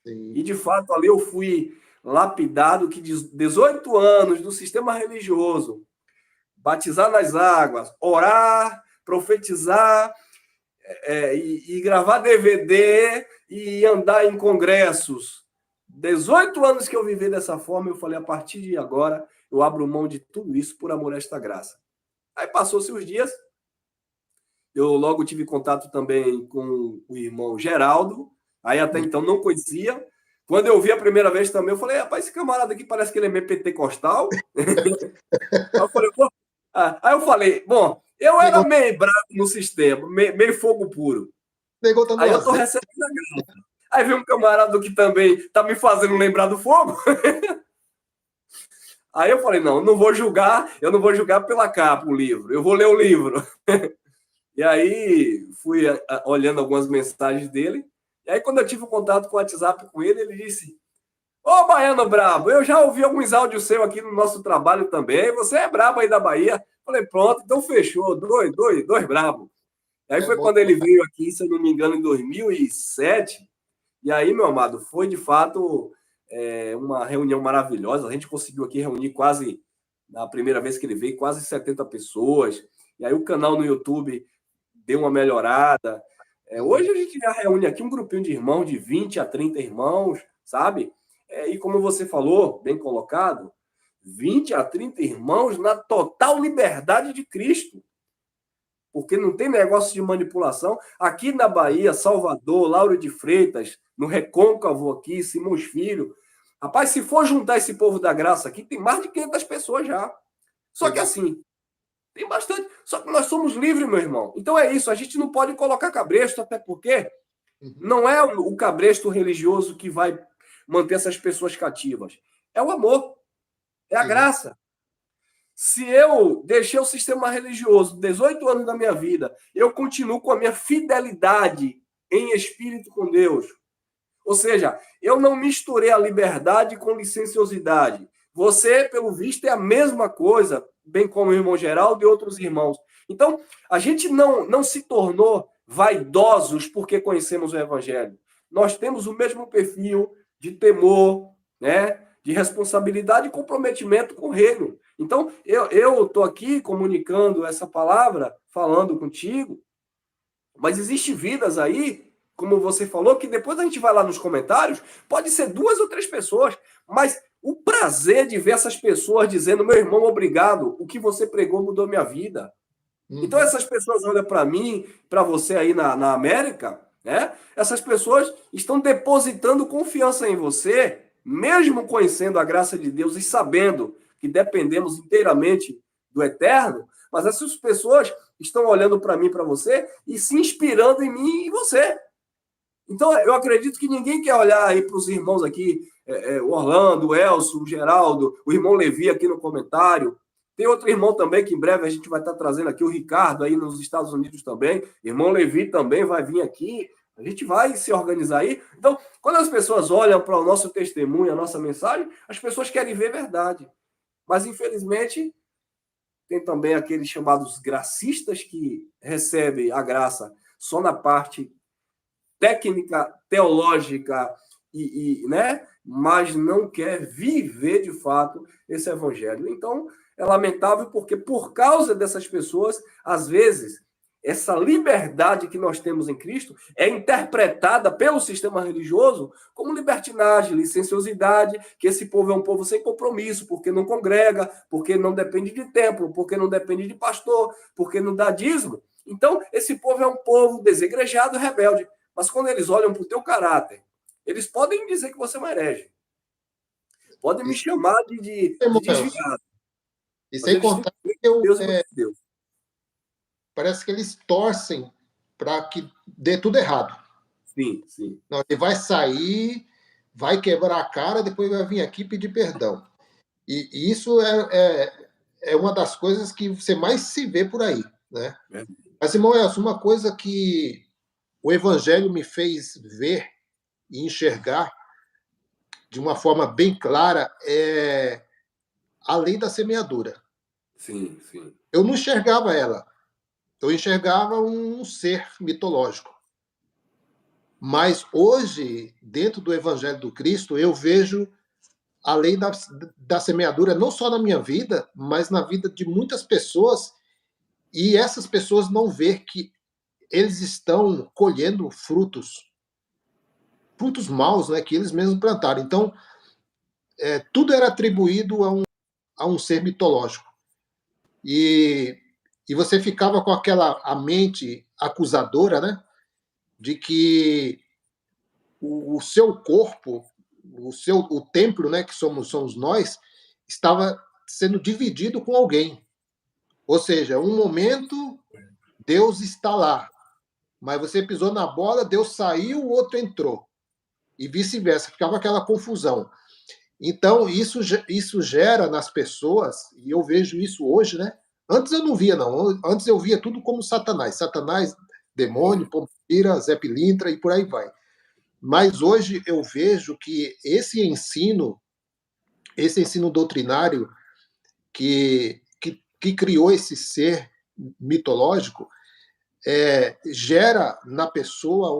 Sim. E, de fato, ali eu fui lapidado que 18 anos do sistema religioso, batizar nas águas, orar, profetizar, e gravar DVD e andar em congressos. 18 anos que eu vivi dessa forma, eu falei, a partir de agora, eu abro mão de tudo isso por amor a esta graça. Aí passou-se os dias, eu logo tive contato também com o irmão Geraldo, aí até então não conhecia. Quando eu vi a primeira vez também, eu falei, rapaz, esse camarada aqui parece que ele é meio pentecostal. Aí eu falei, bom, eu era Negou, meio bravo no sistema, meio fogo puro. negou dando Aí eu tô azeite. recebendo a graça. Aí vem um camarada que também tá me fazendo lembrar do fogo. Aí eu falei, não, não vou julgar, eu não vou julgar pela capa o livro, eu vou ler o livro. E aí fui olhando algumas mensagens dele. E aí quando eu tive um contato com o WhatsApp com ele, ele disse: Ô, Baiano Brabo, eu já ouvi alguns áudios seus aqui no nosso trabalho também. Você é brabo aí da Bahia. Falei, pronto, então fechou. Dois brabo. E aí É foi bom. quando ele veio aqui, se eu não me engano, em 2007. E aí, meu amado, foi de fato uma reunião maravilhosa. A gente conseguiu aqui reunir quase, na primeira vez que ele veio, quase 70 pessoas. E aí o canal no YouTube deu uma melhorada. Hoje a gente já reúne aqui um grupinho de irmãos, de 20 a 30 irmãos, sabe? E como você falou, bem colocado, 20 a 30 irmãos na total liberdade de Cristo. Porque não tem negócio de manipulação. Aqui na Bahia, Salvador, Lauro de Freitas, no Recôncavo aqui, Simões Filho. Rapaz, se for juntar esse povo da graça aqui, tem mais de 500 pessoas já. Só que assim, tem bastante. Só que nós somos livres, meu irmão. Então é isso, a gente não pode colocar cabresto, até porque não é o cabresto religioso que vai manter essas pessoas cativas. É o amor, é a Sim. graça. Se eu deixei o sistema religioso 18 anos da minha vida, eu continuo com a minha fidelidade em espírito com Deus. Ou seja, eu não misturei a liberdade com licenciosidade. Você, pelo visto, é a mesma coisa, bem como o irmão Geraldo e outros irmãos. Então, a gente não se tornou vaidosos porque conhecemos o Evangelho. Nós temos o mesmo perfil de temor, né? De responsabilidade e comprometimento com o reino. Então, eu estou aqui comunicando essa palavra, falando contigo, mas existem vidas aí, como você falou, que depois a gente vai lá nos comentários, pode ser 2 ou 3 pessoas, mas o prazer de ver essas pessoas dizendo, meu irmão, obrigado, o que você pregou mudou minha vida. Então essas pessoas olham para mim, para você aí na América, né? Essas pessoas estão depositando confiança em você, mesmo conhecendo a graça de Deus e sabendo que dependemos inteiramente do Eterno, mas essas pessoas estão olhando para mim, para você e se inspirando em mim e em você. Então eu acredito que ninguém quer olhar aí para os irmãos aqui, o Orlando, o Elcio, o Geraldo, o irmão Levi aqui no comentário. Tem outro irmão também que em breve a gente vai estar trazendo aqui, o Ricardo, aí nos Estados Unidos também. Irmão Levi também vai vir aqui. A gente vai se organizar aí. Então, quando as pessoas olham para o nosso testemunho, a nossa mensagem, as pessoas querem ver verdade. Mas, infelizmente, tem também aqueles chamados gracistas que recebem a graça só na parte técnica, teológica, né? Mas não quer viver de fato esse evangelho. Então, é lamentável porque, por causa dessas pessoas, às vezes, essa liberdade que nós temos em Cristo é interpretada pelo sistema religioso como libertinagem, licenciosidade, que esse povo é um povo sem compromisso, porque não congrega, porque não depende de templo, porque não depende de pastor, porque não dá dízimo. Então, esse povo é um povo desegrejado, rebelde. Mas quando eles olham para o teu caráter, eles podem dizer que você é um herege. Podem me Isso, chamar de desviado. e Mas sem eles têm contar que que Deus e você Deus. parece que eles torcem para que dê tudo errado. Sim, sim. Não, ele vai sair, vai quebrar a cara, depois vai vir aqui pedir perdão. E isso é uma das coisas que você mais se vê por aí, né? É. Mas, irmão Elcio, uma coisa que o Evangelho me fez ver e enxergar de uma forma bem clara é a lei da semeadura. Sim, sim. Eu não enxergava ela. Eu enxergava um ser mitológico. Mas hoje, dentro do Evangelho do Cristo, eu vejo a lei da semeadura não só na minha vida, mas na vida de muitas pessoas, e essas pessoas não ver que eles estão colhendo frutos maus, né, que eles mesmos plantaram. Então, tudo era atribuído a um ser mitológico. E, e você ficava com a mente acusadora, né, de que o seu corpo, o templo, né, que somos nós, estava sendo dividido com alguém. Ou seja, um momento Deus está lá, mas você pisou na bola, Deus saiu, o outro entrou. E vice-versa, ficava aquela confusão. Então, isso gera nas pessoas, e eu vejo isso hoje, né? Antes eu não via, não. Antes eu via tudo como Satanás. Satanás, demônio, Pompeira, Zé Pilintra e por aí vai. Mas hoje eu vejo que esse ensino doutrinário que criou esse ser mitológico, gera na pessoa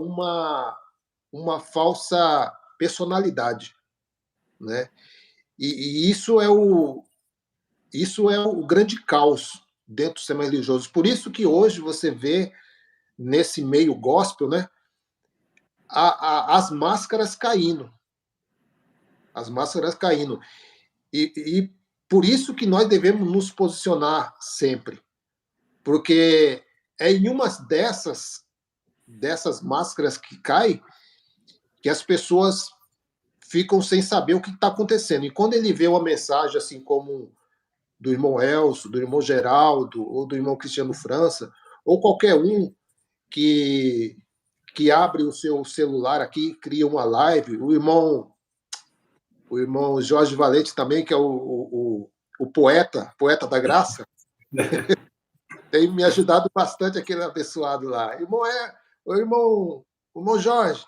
uma falsa personalidade, né? E isso é o grande caos dentro do sistema religioso. Por isso que hoje você vê nesse meio gospel, né, as máscaras caindo, as máscaras caindo. E por isso que nós devemos nos posicionar sempre, porque é em uma dessas máscaras que cai que as pessoas ficam sem saber o que está acontecendo. E quando ele vê uma mensagem assim como do irmão Elcio, do irmão Geraldo, ou do irmão Cristiano França, ou qualquer um que, que abre o seu celular aqui, cria uma live, o irmão Jorge Valente também, que é o poeta da graça, tem me ajudado bastante aquele abençoado lá. O irmão Jorge,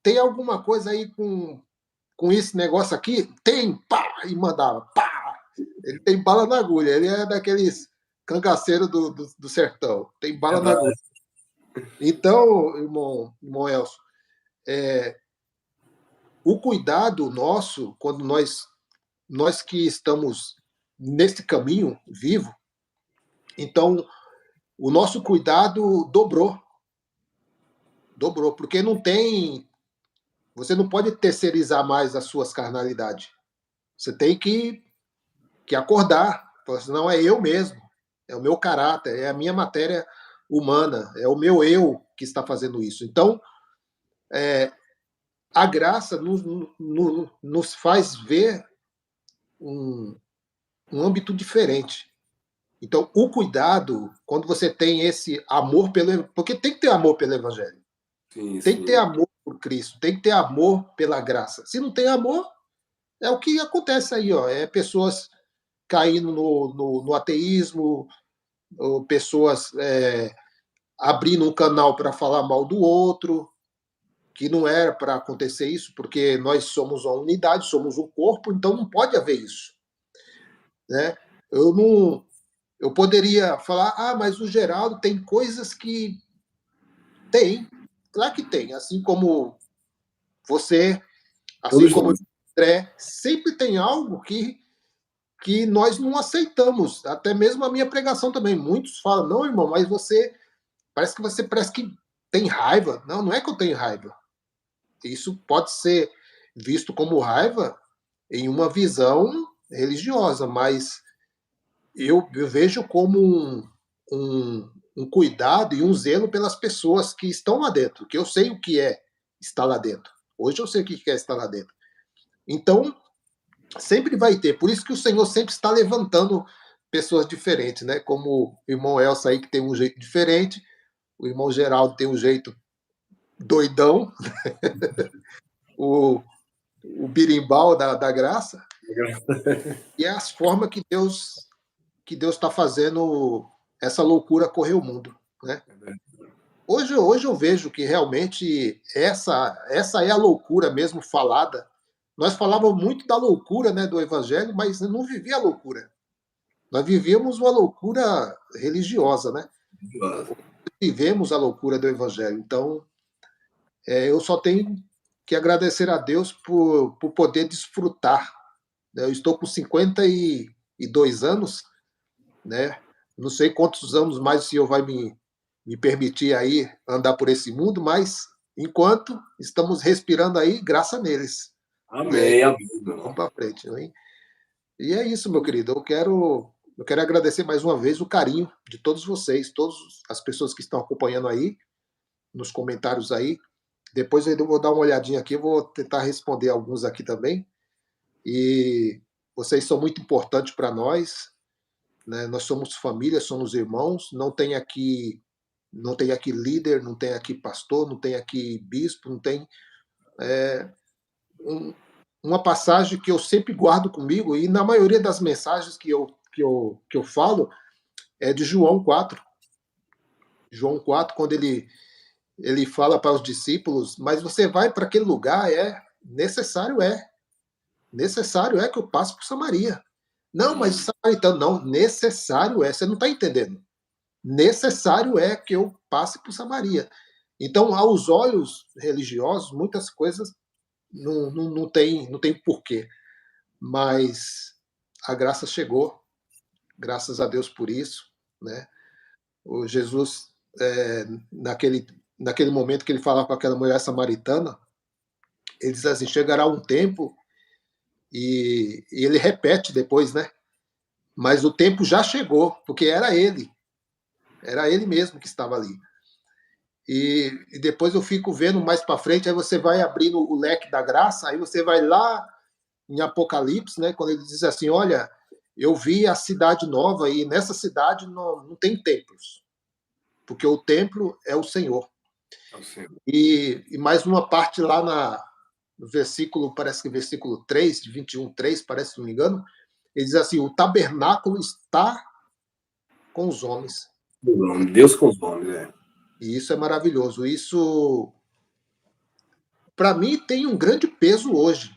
tem alguma coisa aí com esse negócio aqui? Tem, pá! E mandava, pá! Ele tem bala na agulha, ele é daqueles cangaceiros do sertão, tem bala na agulha. Então, irmão Elcio, o cuidado nosso, quando nós que estamos nesse caminho vivo, então o nosso cuidado dobrou, porque você não pode terceirizar mais as suas carnalidades. Você tem que acordar, senão é eu mesmo, é o meu caráter, é a minha matéria humana, é o meu eu que está fazendo isso. Então, a graça nos faz ver um âmbito diferente. Então, o cuidado, quando você tem esse amor pelo... Porque tem que ter amor pelo Evangelho. Sim, Tem que ter sim. amor por Cristo. Tem que ter amor pela graça. Se não tem amor, é o que acontece aí. Ó. É pessoas caindo no ateísmo, ou pessoas abrindo um canal para falar mal do outro, que não era para acontecer isso, porque nós somos uma unidade, somos um corpo, então não pode haver isso. Né? Eu poderia falar, mas o Geraldo tem coisas que tem, claro que tem, assim como você, assim Todos como o nós. André, sempre tem algo que nós não aceitamos, até mesmo a minha pregação também. Muitos falam, não, irmão, mas você parece que tem raiva. Não, não é que eu tenho raiva. Isso pode ser visto como raiva em uma visão religiosa, mas eu vejo como um cuidado e um zelo pelas pessoas que estão lá dentro, que eu sei o que é estar lá dentro. Hoje eu sei o que é estar lá dentro. Então, sempre vai ter. Por isso que o Senhor sempre está levantando pessoas diferentes, né? Como o irmão Elsa aí, que tem um jeito diferente, o irmão Geraldo tem um jeito doidão, o, o birimbau da graça, e é as formas que Deus está fazendo essa loucura correr o mundo, né? Hoje eu vejo que realmente essa é a loucura mesmo falada. Nós falávamos muito da loucura, né, do evangelho, mas não vivia a loucura. Nós vivíamos uma loucura religiosa, né? Vivemos a loucura do Evangelho. Então, eu só tenho que agradecer a Deus por poder desfrutar. Eu estou com 52 anos, né? Não sei quantos anos mais o Senhor vai me permitir aí andar por esse mundo, mas enquanto estamos respirando aí, graça neles, né? Amém, amém, Vamos irmão. para frente, né? E é isso, meu querido. Eu quero agradecer mais uma vez o carinho de todos vocês, todas as pessoas que estão acompanhando aí, nos comentários aí. Depois eu vou dar uma olhadinha aqui, eu vou tentar responder alguns aqui também. E vocês são muito importantes para nós, né? Nós somos família, somos irmãos. Não tem aqui líder, não tem aqui pastor, não tem aqui bispo, não tem um, uma passagem que eu sempre guardo comigo e na maioria das mensagens que eu falo é de João 4. João 4, quando ele fala para os discípulos, mas você vai para aquele lugar, necessário é que eu passe por Samaria. Não, mas o samaritano, não, necessário é, você não está entendendo. Necessário é que eu passe por Samaria. Então, aos olhos religiosos, muitas coisas não tem porquê, mas a graça chegou, graças a Deus por isso, né? O Jesus, naquele momento que ele fala com aquela mulher samaritana, ele diz assim: chegará um tempo, e ele repete depois, né? Mas o tempo já chegou, porque era ele mesmo que estava ali. E depois eu fico vendo mais para frente, aí você vai abrindo o leque da graça, aí você vai lá em Apocalipse, né? Quando ele diz assim: olha, eu vi a cidade nova e nessa cidade não tem templos, porque o templo é o Senhor. E mais uma parte lá no versículo, parece que versículo 3, de 21:3, parece, se não me engano, ele diz assim: o tabernáculo está com os homens. Deus com os homens, é. E isso é maravilhoso. Isso, para mim, tem um grande peso hoje.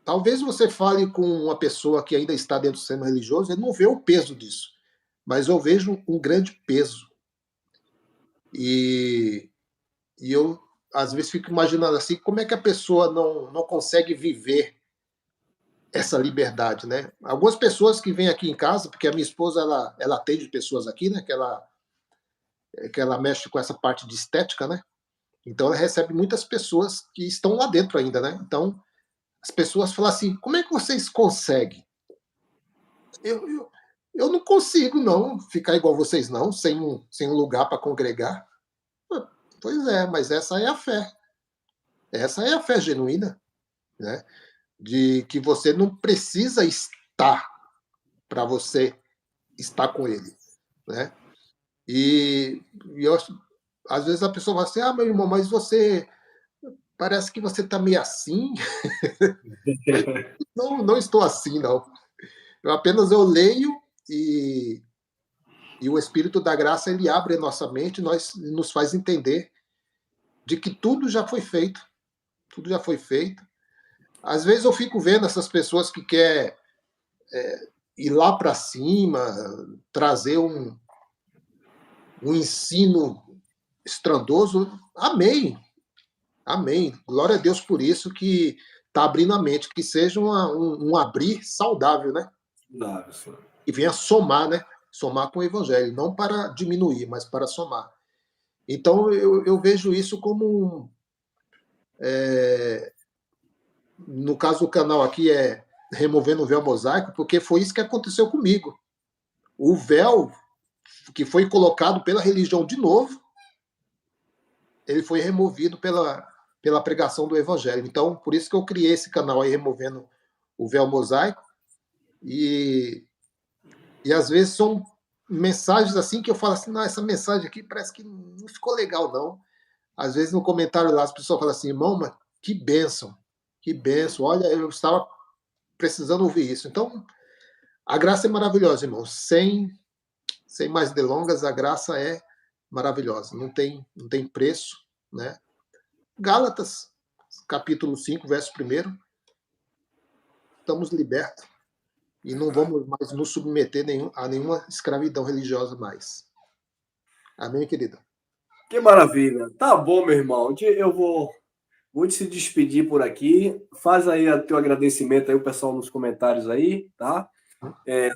Talvez você fale com uma pessoa que ainda está dentro do sistema religioso, ele não vê o peso disso. Mas eu vejo um grande peso. E eu, às vezes, fico imaginando assim, como é que a pessoa não consegue viver essa liberdade, né? Algumas pessoas que vêm aqui em casa, porque a minha esposa, ela atende pessoas aqui, né? Que ela mexe com essa parte de estética, né? Então, ela recebe muitas pessoas que estão lá dentro ainda, né? Então, as pessoas falam assim, como é que vocês conseguem? Eu não consigo, não, ficar igual vocês, não, sem um lugar para congregar. Pois é, mas essa é a fé. Essa é a fé genuína, né? De que você não precisa estar para você estar com ele, né? E às vezes a pessoa fala assim: ah, meu irmão, mas você parece que você está meio assim. Não, não estou assim, não. Eu leio e, e o Espírito da Graça ele abre a nossa mente, nos faz entender de que tudo já foi feito, tudo já foi feito. Às vezes eu fico vendo essas pessoas que querem ir lá para cima, trazer um ensino estrondoso. Amém, amém. Glória a Deus por isso que está abrindo a mente, que seja um abrir saudável, né? Não, sim. E venha somar, né? Somar com o Evangelho, não para diminuir, mas para somar. Então eu vejo isso como no caso do canal aqui é removendo o véu mosaico, porque foi isso que aconteceu comigo. O véu que foi colocado pela religião de novo, ele foi removido pela pregação do evangelho. Então, por isso que eu criei esse canal aí, removendo o véu mosaico. E às vezes são mensagens assim que eu falo assim: não, essa mensagem aqui parece que não ficou legal, não. Às vezes no comentário lá as pessoas falam assim: irmão, mas que bênção, olha, eu estava precisando ouvir isso. Então, a graça é maravilhosa, irmão. Sem mais delongas, a graça é maravilhosa. Não tem preço, né? Gálatas, capítulo 5, verso 1. Estamos libertos. e não vamos mais nos submeter a nenhuma escravidão religiosa mais. Amém, querido? Que maravilha. Tá bom, meu irmão. Eu vou te se despedir por aqui. Faz aí o teu agradecimento aí, o pessoal nos comentários aí, tá?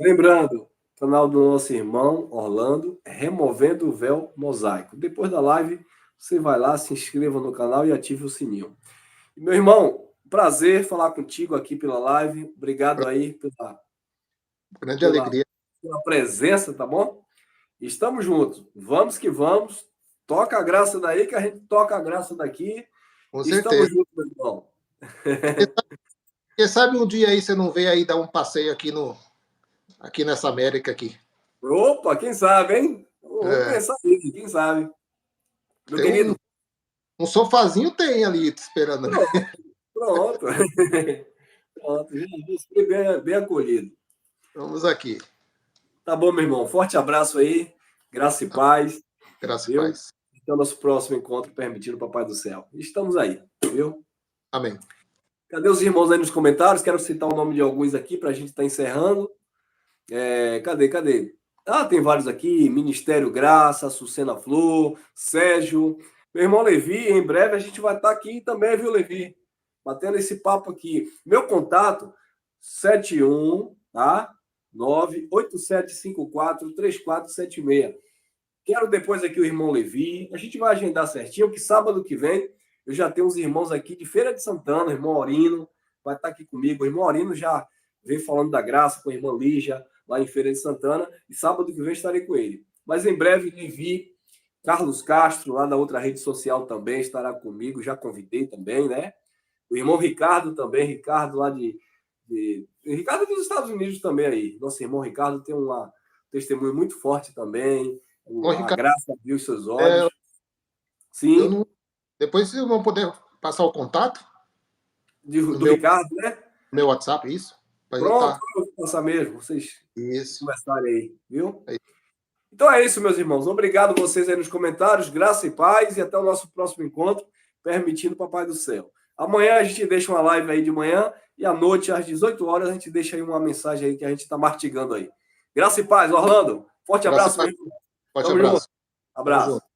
Lembrando, canal do nosso irmão Orlando, Removendo o Véu Mosaico. Depois da live, você vai lá, se inscreva no canal e ative o sininho. Meu irmão, prazer falar contigo aqui pela live. Obrigado aí Grande alegria. pela presença, tá bom? Estamos juntos. Vamos que vamos. Toca a graça daí que a gente toca a graça daqui. Com Estamos certeza. juntos, meu irmão. Quem sabe um dia aí você não vem aí dar um passeio aqui nessa América aqui. Opa, quem sabe, hein? Vamos pensar nisso, quem sabe. Meu querido. Um sofazinho tem ali te esperando. Pronto. Pronto. Bem acolhido. Vamos aqui. Tá bom, meu irmão. Forte abraço aí. Graça e paz. Graça e paz. Até o nosso próximo encontro, permitindo o Papai do Céu. Estamos aí, viu? Amém. Cadê os irmãos aí nos comentários? Quero citar o nome de alguns aqui para a gente estar encerrando. Cadê? Ah, tem vários aqui. Ministério Graça, Sucena Flor, Sérgio. Meu irmão Levi, em breve a gente vai estar aqui também, viu, Levi? Batendo esse papo aqui. Meu contato, 71, tá? 987543476. Quero depois aqui o irmão Levi. A gente vai agendar certinho, que sábado que vem eu já tenho uns irmãos aqui de Feira de Santana, o irmão Orino vai estar aqui comigo. O irmão Orino já veio falando da graça com a irmã Lígia, lá em Feira de Santana, e sábado que vem estarei com ele. Mas em breve, Levi, Carlos Castro, lá da outra rede social também, estará comigo, já convidei também, né? O irmão Ricardo também, Ricardo lá Ricardo dos Estados Unidos também aí. Nosso irmão Ricardo tem um testemunho muito forte também. A graça abriu os seus olhos. Sim. Depois vocês vão poder passar o contato do Ricardo, né? Meu WhatsApp, isso? Pronto, eu vou passar mesmo. Vocês conversarem aí, viu? Então é isso, meus irmãos. Obrigado a vocês aí nos comentários. Graça e paz. E até o nosso próximo encontro, permitindo o Papai do Céu. Amanhã a gente deixa uma live aí de manhã e à noite, às 18 horas, a gente deixa aí uma mensagem aí que a gente está mastigando aí. Graça e paz, Orlando. Forte abraço, meu irmão. Forte abraço. Abraço.